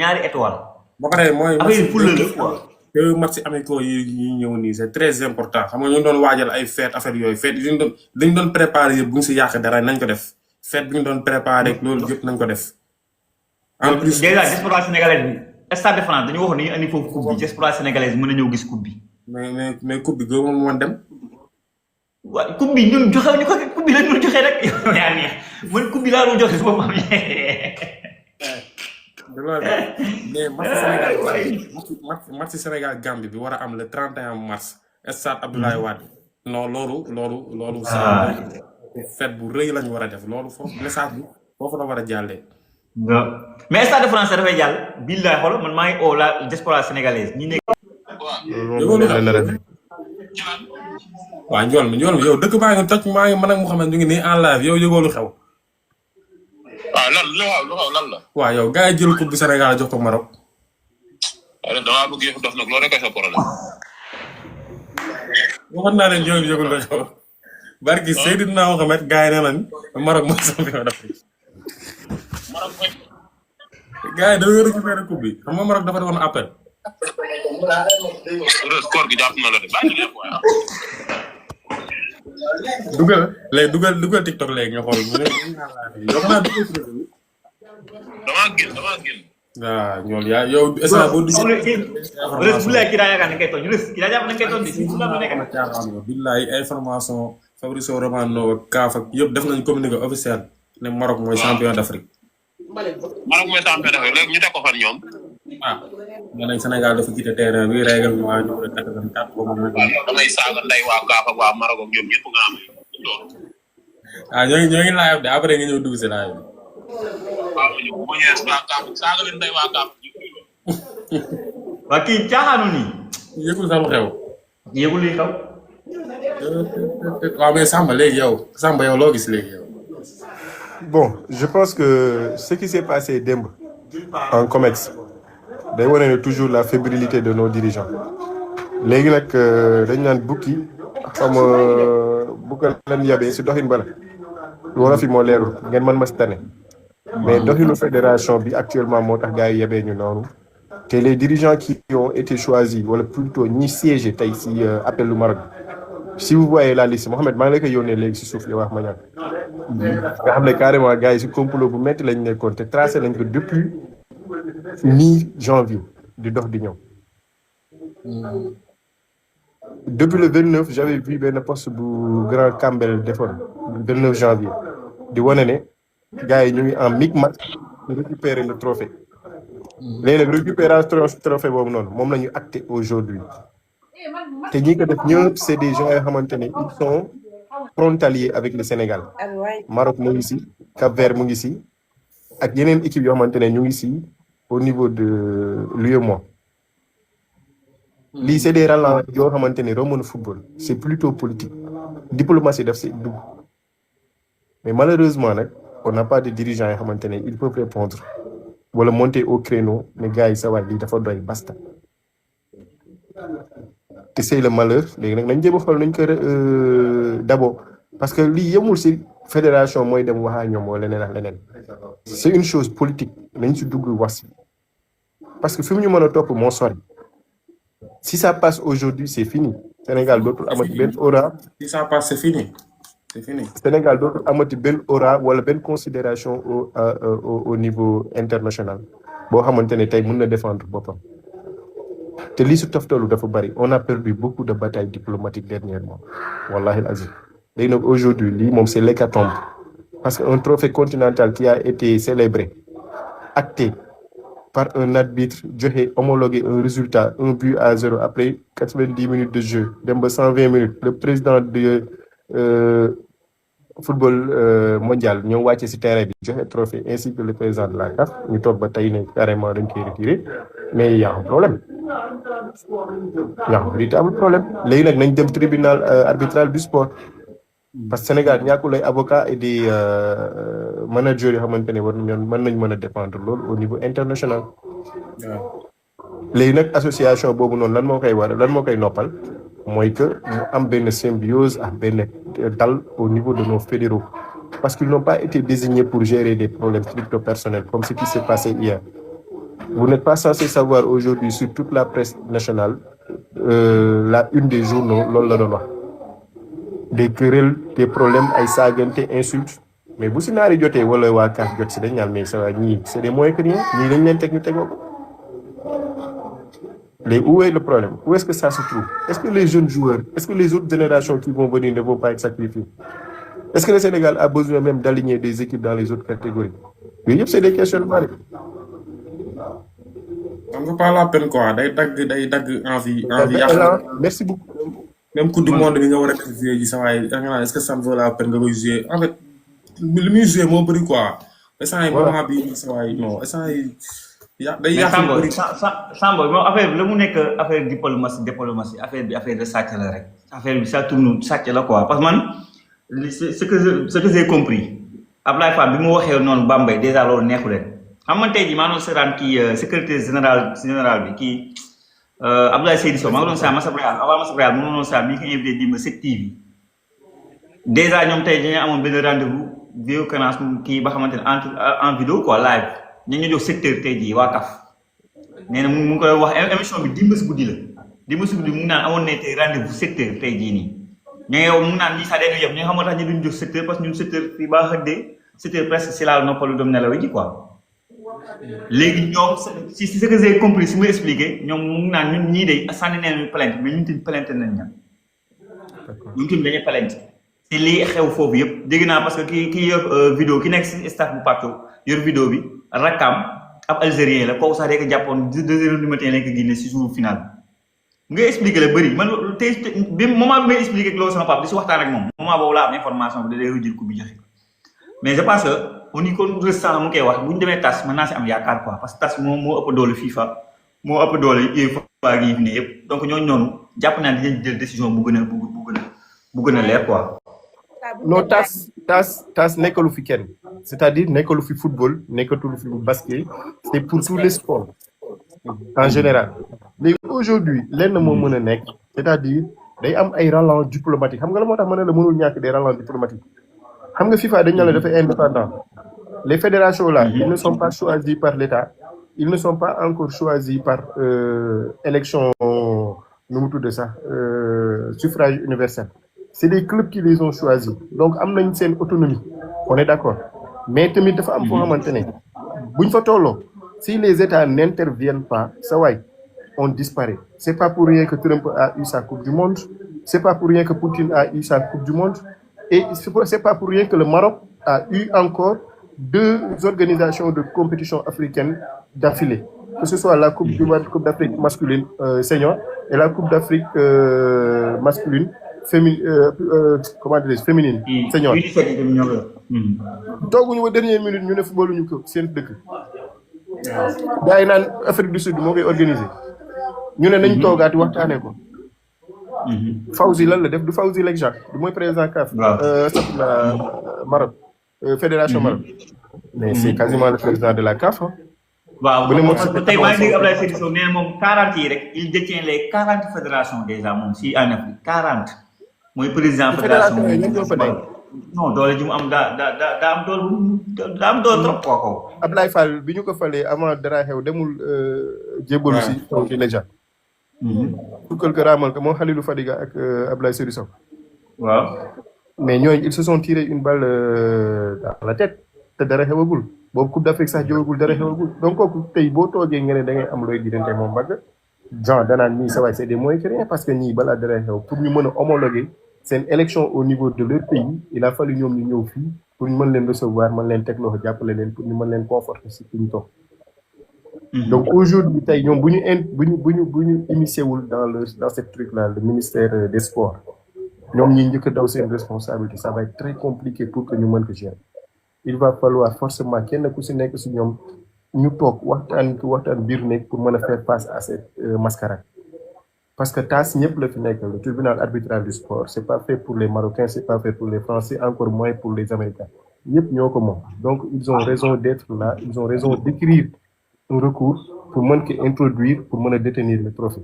ñaari étoile. ba pare mooy affaire yi fulla la quoi. te match amicaux yi ñëw nii c'est très important xam nga ñu doon waajal ay fête affaire yooyu fête yi dañ doon préparer yëpp bu ñu si yàq dara nañ ko def fête bi ñu doon préparer loolu yëpp nañ ko def. en plus déjà diaspora sénégalaise bi Stade de France dañu waxoon ni ñu andi foofu coupe bi diaspora sénégalaise mën na ñëw gis coupe bi. mais coupe bi gën moom woon dem. waaw coupe bi ñun joxe ñu ko coupe bi la ñu joxe rek yaa neex man coupe bi laa doon joxe foofu am mais match Sénégal Gambie bi war a am le 31 mars stade Abdoulaye Wade non loolu sa fête bu rëy lañu war a def loolu foofu message bi foofu la war a jàllee. mais Stade de France dafay jàll billaay xool man maa ngi oo la diaspora sénégalaise ñi nekk. waaw njool mi yow dëkk baa ngi toj maa ngi man ak Mouhamed ñu ngi nii en live yow yëgoo lu xew. waaw lan la. waaw yow gars yi jël coupe du Sénégal jox ko Maroc. waaw damaa bëgg yëf dof nag loolu rek ay sa problème. waxoon naa leen njool yëgul lu xew. barki Seydina Mouhamed gars yi nee nañ Maroc mooy champion d'Afrique. Maroc mooy. gars yi dañoo récupéré coupe bi xam nga Maroc dafa defoon appel. score gi jàpp na la de bàyyi leen waaye. dugal TikTok léegi nga xool yow xanaa damaa génn. waaw ñoom yaa yow instant boo duggee. billaay kii daa yaakaar ne kay tooñ kii daa jàpp ne kay tooñ di si la nekk. billaay information Fabrizio Romano ak Kaaf ak yëpp def nañ communiqué officiel ne Maroc mooy champion d'Afrique. Maroc mooy champion d'Afrique léegi ñu teg ko fan ñoom. nee nañ Sénégal dafa quitté terrain bi règlement numéro 84 boobu mooy. damay saaga nday waa Kaaf ak waa Maroc ak ñoom ñëpp nga am loolu. ñoo ngi live de après nga ñëw dugg si live bi. waaw bu ma ñëwee Kaaf saaga leen nday waa Kaaf. waa kii caaxaanu nii. yëgul sax lu xew. yëgul li xew. waaw mais Samba yow loo gis léegi yow. Bon, je pense que ce qui s'est passé d'emb en COMEX day wane toujours la fébrilité de nos dirigeants. léegi nag dañ naan bukki xam bukkal lan yabee si doxin bala wala fi moo leerul ngeen mën ma si tane mais doxinu fédération bi actuellement moo tax gars yi yabee ñu noonu te les dirigeants qui ont été choisis wala plutôt ñi siégé tey si appel lu Maroc si vous voyez la liste Mohamed maa ngi lay koy yónnee léegi si suuf li wax ma ñaan nga xam ne carrément gars yi si complot bu métti lañ nekkoon te tracé nañ ko depuis mi-janvier di dox di ñëw. Depuis le 29 j'avais vu benn poste bu grand Campbell defoon 29 janvier di wane ne gars yi ñu ngi en micmac pour récupérer le trophée léegi nag récupération trophée boobu noonu moom la ñu acté aujourd'hui te ñi ko def ñëpp c'est des gens yoo xamante ne ils sont frontaliers avec le Sénégal. Maroc mu ngi si Cap-Vert mu ngi si ak yeneen équipe yoo xamante ne ñu ngi si au niveau de l'UEMOA. lii c'est des relents yoo xamante ne romb na football c'est plutôt politique diplomatie daf si dugg mais malheureusement nag on n'a pas de dirigeants yoo xamante ne ils peuvent répondre wala monter au créneau ne gars yi sa waay lii dafa doy basta te c'est le malheur léegi nag nañ jéem a xool nañ ko d'abord parce que lii yemul si fédération mooy dem wax ak ñoom wala leneen ak leneen c'est une chose politique nañ si dugg wax si parce que fi mu ñu mën a topp moo sori. Si ça passe aujourd'hui, c'est fini. Sénégal dootul amati benn aura. Si ça passe, c'est fini. C'est fini. Sénégal dootul amati benn aura wala benn considération au niveau international. boo xamante ne tey mën na défendre boppam. te lii su toftalu dafa bari on a perdu beaucoup de batailles diplomatiques dernièrement. wallahi azim. léegi nag aujourd'hui lii moom c'est l'hécatombe. parce que un trophée continental qui a été célébré, acté par un arbitre joxe homologué un résultat 1-0 après 90 minutes de jeu dem ba 120 minutes le président de football mondial ñoo wàcce ci terrain bi joxe trophée ainsi que le président de la CAF ñu toog ba tey ne carrément dañ koy retirer mais y a un problème y a un véritable problème léegi nag nañ dem tribunal arbitral du sport parce que Sénégal ñàkkul ay avocats et des managers yoo xamante ne war nañ mën a défendre loolu au niveau international. léegi nag association boobu noonu lan moo koy war lan moo koy noppal mooy que mu am benn symbiose ak benn dal au niveau de nos fédéraux parce qu'ils n'ont pas été désignés pour gérer des problèmes crypto-personnels comme ce qui s'est passé hier. Vous n'êtes pas censé savoir aujourd'hui sur toute la presse nationale, la une des journaux, loolu la doon wax. Des querelles, des problèmes, ay saagante, insultes. Mais bu si naari jotee wala waa CAF jot si dañ naan mais ça va ñii c'est des moins que rien ñii dañ leen teg ñu tegoo ko. Léegi où est le problème? Où est-ce que ça se trouve? Est-ce que les jeunes joueurs, est-ce que les autres générations qui vont venir ne vont pas être sacrifiées? Est-ce que le Sénégal a besoin même d'aligner des équipes dans les autres catégories? Yooyu yëpp c'est des questionnements. xam nga pas la peine quoi day dagg envie Merci beaucoup. même coupe du monde bi nga war a jouer ji sa waay da nga naan est-ce que ça vaut la peine nga koy jouer en fait li muy jouer moo bëri quoi instant yi moment bi sa waay non instant yi day yàq lu bëri. Samba moom affaire bi la mu nekk affaire diplomatie affaire bi affaire de sàcc la rek affaire bi ça tourne sàcc la quoi parce que man ce que j'ai compris Ablaye Fall bi mu waxee noonu Bambey déjà loolu neexu leen xam nga tey jii maa ngi seetaan kii secrétaire général bi kii Abdoulaye Seydou Sow maa ngi doon saa Massa Brayal avant Massa Brayal mu ngi doon saa mi ngi ko invité di ma 7TV déjà ñoom tey dañoo amoon benn rendez-vous vidéoconférence kii ba xamante ne en vidéo quoi live ñu ngi jox secteur tey jii waa CAF nee na mu ngi koy wax émission bi dimbali guddi la dimbali guddi mu ngi naan amoon nañ tey rendez-vous secteur tey jii nii ñu ngi mu ngi naan lii sax dañuy yëpp ñu xamoo tax ñu duñ jox secteur parce que ñun secteur fii baa xëddee secteur presque si laal noppalu doom nelaw ji quoi. léegi ñoom si ce que j'ai compris si muy expliqué ñoom mu ngi naan ñun ñii de sànni neen plainte mais ñun tamit plainte nañ ña ñun tamit dañuy plainte te lii xew foofu yëpp dégg naa parce que ki yor vidéo ki nekk si staff bu Pato yor vidéo bi rakkaam ab algérien la kooku sax rek jàppoon 2 heures du matin lañ ko génne si jour final nga expliqué la bëri man tey bi moment bi may expliqué loolu sama papa di si waxtaan ak moom moment boobu laa am information bi da day jël ko bi joxe mais je pense que on y kon restant mu koy wax bu ñu demee tas mën naa si am yaakaar quoi parce que tas moo ëpp doole FIFA moo ëpp doole UEFA gi fi ne yëpp donc ñooñu noonu jàpp naa ne dinañ jël décision bu gën a leer quoi. Non tas nekkalu fi kenn c'est-à-dire nekkalu fi football nekkalu fi basket c'est pour tous les sports en général. léegi aujourd'hui lenn moo mën a nekk c'est-à-dire day am ay relents diplomatiques xam nga la moo tax ma ne la mënul ñàkk des relents diplomatiques. xam nga FIFA dañu la dafay indépendant les fédérations là ils ne sont pas choisis par l'État ils ne sont pas encore choisis par élection nu mu tudd sax suffrage universel c'est des clubs qui les ont choisis donc am nañ seen autonomie on est d'accord mais tamit dafa am foo xamante ne buñ fa tolloo si les États n'interviennent pas sa waay on disparaît c'est pas pour rien que Trump a eu sa coupe du monde c'est pas pour rien que Poutine a eu sa coupe du monde. Et c'est pas pour rien que le Maroc a eu encore 2 organisations de compétition africaine d'affilée. Que ce soit la Coupe d'Afrique masculine senior et la Coupe d'Afrique masculine féminine senior. Tooguñu ba dernière minute ñu ne footballuñu ko seen dëkk. Gars yi naan Afrique du Sud moo koy organiser. ñu ne nañ toogaati waxtaanee ko. Fawzi lan la def du Fawzi Lek Jacques du mooy président CAF. Maroc fédération Maroc. mais c'est quasiment le président de la CAF. waaw tey maa ngi dégg Abdoulaye Seydou Sow nee na moom 40 yi rek il détient les 40 fédérations déjà moom si en Afrique 40. mooy président fédération non doole ji mu am daa am doole trop kooku. Abdoulaye Fall bi ñu ko falee avant dara xew demul jébalu si Fawzi Lek Jacques. tukkal ko raamal ko moom Khalilou Fadiga ak Abdoulaye Seydou Sow. waaw. mais ñooñu ils se sont tiré une balle dans la tête te dara xewagul boobu Coupe d'Afrique sax jógagul dara xewagul donc kooku tey boo toogee nga ne da ngay am looy diggante moom bagg genre danaan ñii sa waay c'est des moyens que rien parce que ñii balaa dara xew pour ñu mën a homologuer seen élection au niveau de leur pays il a fallu ñoom ñu ñëw fii pour ñu mën leen recevoir mën leen teg loxo jàppale leen pour ñu mën leen conforter si fi ñu toog. Donc aujourd'hui tey ñoom bu ñu immiscé wul dans cette truc là le ministère des sports ñoom ñi njëkk a daw seen responsabilité ça va être très compliqué pour que ñu mën ko gérer il va falloir forcément kenn ku si nekk si ñoom ñu toog waxtaan biir nekk pour mën a faire face à cette mascarade parce que tas ñëpp la fi nekk le tribunal arbitral du sport c'est pas fait pour les Marocains c'est pas fait pour les Français encore moins pour les Américains ñëpp ñoo ko moom donc ils ont raison d'être là ils ont raison d'écrire un recours pour mën ko introduire pour mën a détenir le trophée.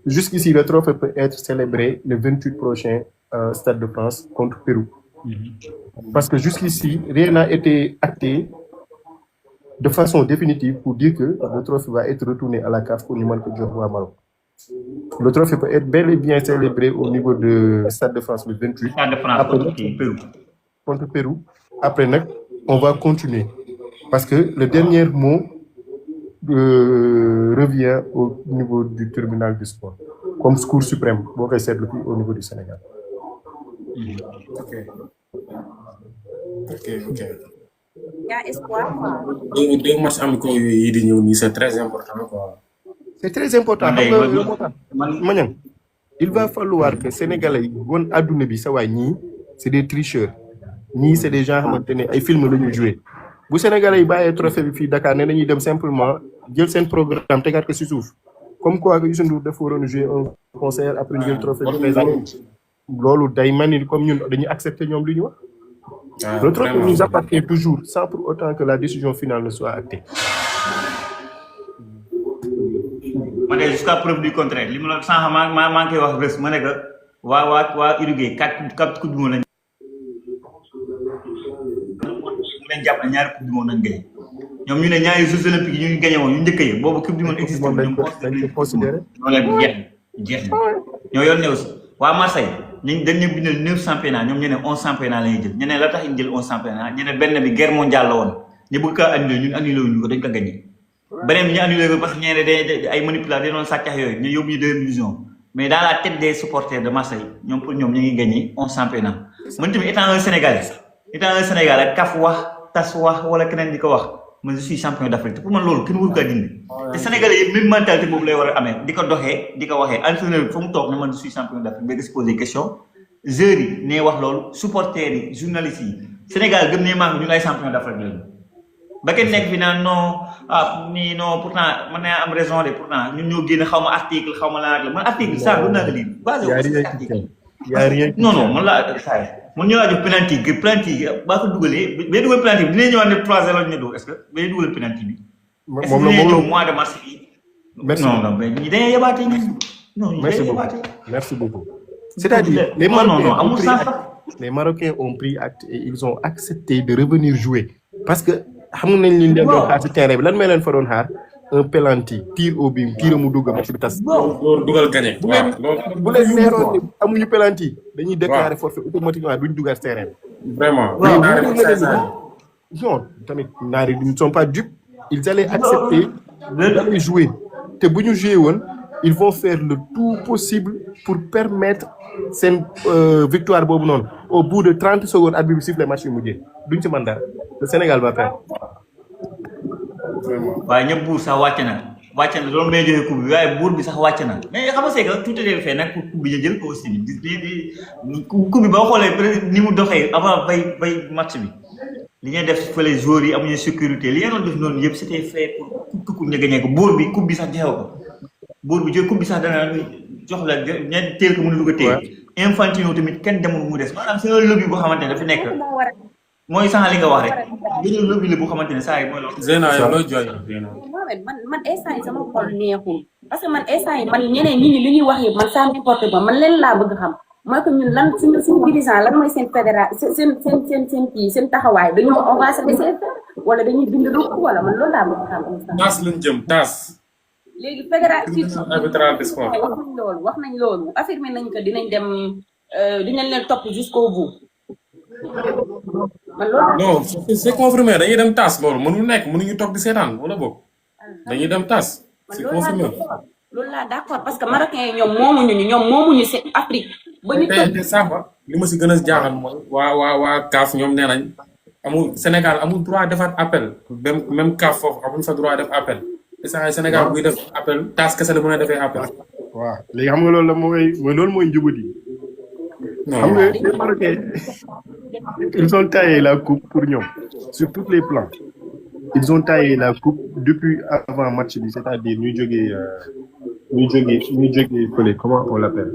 Jusqu'ici, le trophée peut être célébré le 28 prochain Stade de France contre Pérou. Parce que jusqu'ici, rien n'a été acté de façon définitive pour dire que le trophée va être retourné à la CAF pour ñu mën ko jox waa Maroc. Le trophée peut être bel et bien célébré au niveau de Stade de France le 28. Stade de France contre Pérou. Après, on va continuer. Parce que le dernier mot revient au niveau du tribunal du sport. Comme Cour suprême, au niveau du Sénégal. Ok. Il y a espoir. Deux matchs amicaux yi di ñëw nii c'est très important quoi. C'est très important. Maniang, il va falloir que Sénégalais yi won aduna bi sa waay ñii c'est des tricheurs. Ñii c'est des gens xamante ne ay film la ñuy jouer. Bu Sénégalais yi bàyyee trophée bi fii Dakar ne dañuy dem simplement jël seen programme tegaat ko ci suuf. Comme quoi que Youssou Ndour dafa waroon jouer un concert après jël trophée bi présent. Loolu day mel ni comme ñun dañuy accepter ñoom li ñu wax. Le trophée nous appartient toujours sans pour autant que la décision finale ne soit actée. Man de jusqu'à preuve du contraire li ma la sànq maa ngi koy wax bés ma ne que waa Uruguay 4 coupe du monde lañ jàpp ne ñaari coupe du monde lañ gagné ñoom ñu ne ñaari Jeux olympiques yi ñu gagné woon yu njëkk yi boobu coupe du monde existé ñoom considéré ñoo leen jeex ñoo yoon ne aussi waa Marseille dañ ñu bindal 9 championnats ñoom ñu ne 11 championnats la ñuy jël ñu ne la tax ñu jël 11 championnats ñu ne benn bi guerre mondiale la woon ñu bëgg kaa annulé ñun annulé wuñu ko dañ ko gagné beneen bi ñu annulé ko parce que ñeneen ay manipulateurs doon sàccax yooyu ñu yóbbu ñu deuxième division mais dans la tête des supporters de Marseille ñoom pour ñoom ñu ngi gagné 11 championnats man tamit étant un Sénégalais CAF wax tas wax wala keneen di ko wax man je suis champion d'Afrique pour man loolu kenn waru kaa dindi te Sénégalais yëpp même mentalité boobu lay war a amee di ko doxee di ko waxee entraîneur bi fa mu toog ne man je suis champion d'Afrique ba nga si posé question joueurs yi ne wax loolu supporters yi journalistes yi Sénégal gëm ne maa ngi ñun ay champion d'Afrique lañu ba kenn nekk fi naan non pourtant mën naa am raison de pourtant ñun ñoo génn xaw ma article xaw ma laa man article ça doon naa ko lire basé wu article non man laa saa man ñoo laa jox penalty baa ko dugalee bay dugal penalty bi dinañ ñëwaat ne 3-0 ñu dóor est-ce que bay dugal penalty bi moom mois de mars bi non mais ñi dañuy yabaate non merci beaucoup c'est-à-dire les Marocains ont pris acte et ils ont accepté de revenir jouer parce que xam nañ li leen doon xaar ci terrain bi lan may leen fa doon xaar un penalty tir au but tir mu dugg match bi tas dugal gagné bu leen neeroon amuñu penalty dañuy déclarer forfait automatiquement duñ dugal terrain bi vraiment non tamit naari ils ne sont pas dupes ils allaient accepter d'aller jouer te bu ñu jouer woon ils vont faire le tout possible pour permettre seen victoire boobu noonu au bout de 30 secondes arbitre bi siffle match bi mujjee duñ ci mën dara le Sénégal va perdre. waaye ñëpp buur sax wàcc na loolu may joxe coupe bi waaye buur bi sax wàcc na mais xam nga c'est que tout est fait nag pour coupe bi ñu jël ko aussi coupe bi boo xoolee ni mu doxee avant bay match bi li ñuy def fële joueurs yi amuñu sécurité li ngeen doon def noonu yëpp c'était fait pour coupe ñu gagné ko buur bi coupe bi sax jeexew ko buur bi jël coupe bi sax dana jox la ña teel ko mën a dugg a téye Infantino tamit kenn demul mu des maanaam c'est un lobby boo xamante ne dafa nekk mooy sax li nga wax rek dañoo lobby la boo xamante ne saa yi mooy loolu. Zeyna yow looy jooy. man instant yi sama xol neexul parce que man instant yi man ñeneen ñi li ñuy wax yëpp man ça m'importe pas man leen laa bëgg xam mooy que ñun lan suñu dirigeant lan mooy seen fédération seen taxawaay dañu on va se laisser wala dañuy bind lu wala man loolu laa bëgg xam instant. taas lañ jëm taas. léegi fédération wax nañ loolu affirmé nañ ko dinañ dem dinañ leen topp jusqu'au bout. non c'est confirmé dañuy dem tas loolu mënul nekk mënuñu toog di seetaan wala boog dañuy dem tas c'est confirmé. loolu laa d'accord parce que marocains yi ñoom moomuñu seen Afrique. ba ñu te Samba li ma si gën a jaaxal mooy waa CAF ñoom nee nañ amul Sénégal amul droit defaat appel même CAF foofu amul fa droit def appel te saa Sénégal buy def appel tas kese la mën a defee appel. waaw léegi xam nga loolu la loolu mooy njubadi. xam nga les Marocains ils ont taillé la coupe pour ñoom sur tous les plans ils ont taillé la coupe depuis avant match bi c'est-à-dire ñu jógee fële comment on l'appelle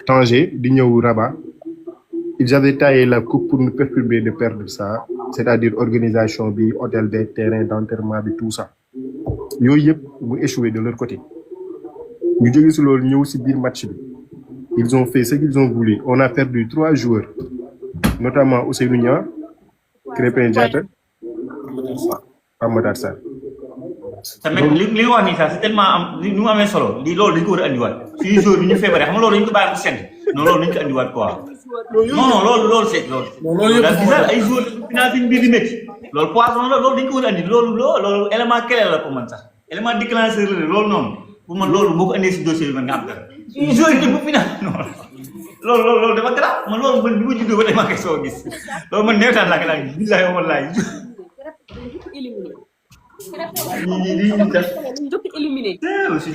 Tanger di ñëw Rabat ils avaient taillé la coupe pour nous perturber de perdre ça c'est-à-dire organisation bi hôtel bi terrain d'enterrement bi tout ça yooyu yëpp mu échoué de leur côté ñu jógee si loolu ñëw si biir match bi. Ils ont fait ce qu'ils ont voulu. On a perdu 3 joueurs, notamment Ousseynou Nia, Krépin Diatta Pape Matar Sarr. tamit li nga wax nii sax c'est tellement am li mu amee solo lii loolu dañ ko war a andiwaat suñu jour bi ñu feebaree xam nga loolu dañ ko bàyyi mu sedd non loolu dañ ko andiwaat quoi non loolu c'est loolu daal bizarre ay jour final bi mbir di métti loolu poisson la loolu dañ ko war a andi loolu élément clé la pour man sax élément déclencheur la loolu noonu pour man loolu boo ko andee si dossier bi man nga am dara suñu jour yi bu final non loolu dafa grave man loolu man bi ma juddoo ba tey maa koy soo gis loolu man neetaan laa ko daan gis billahi wallahi éliminé. aussi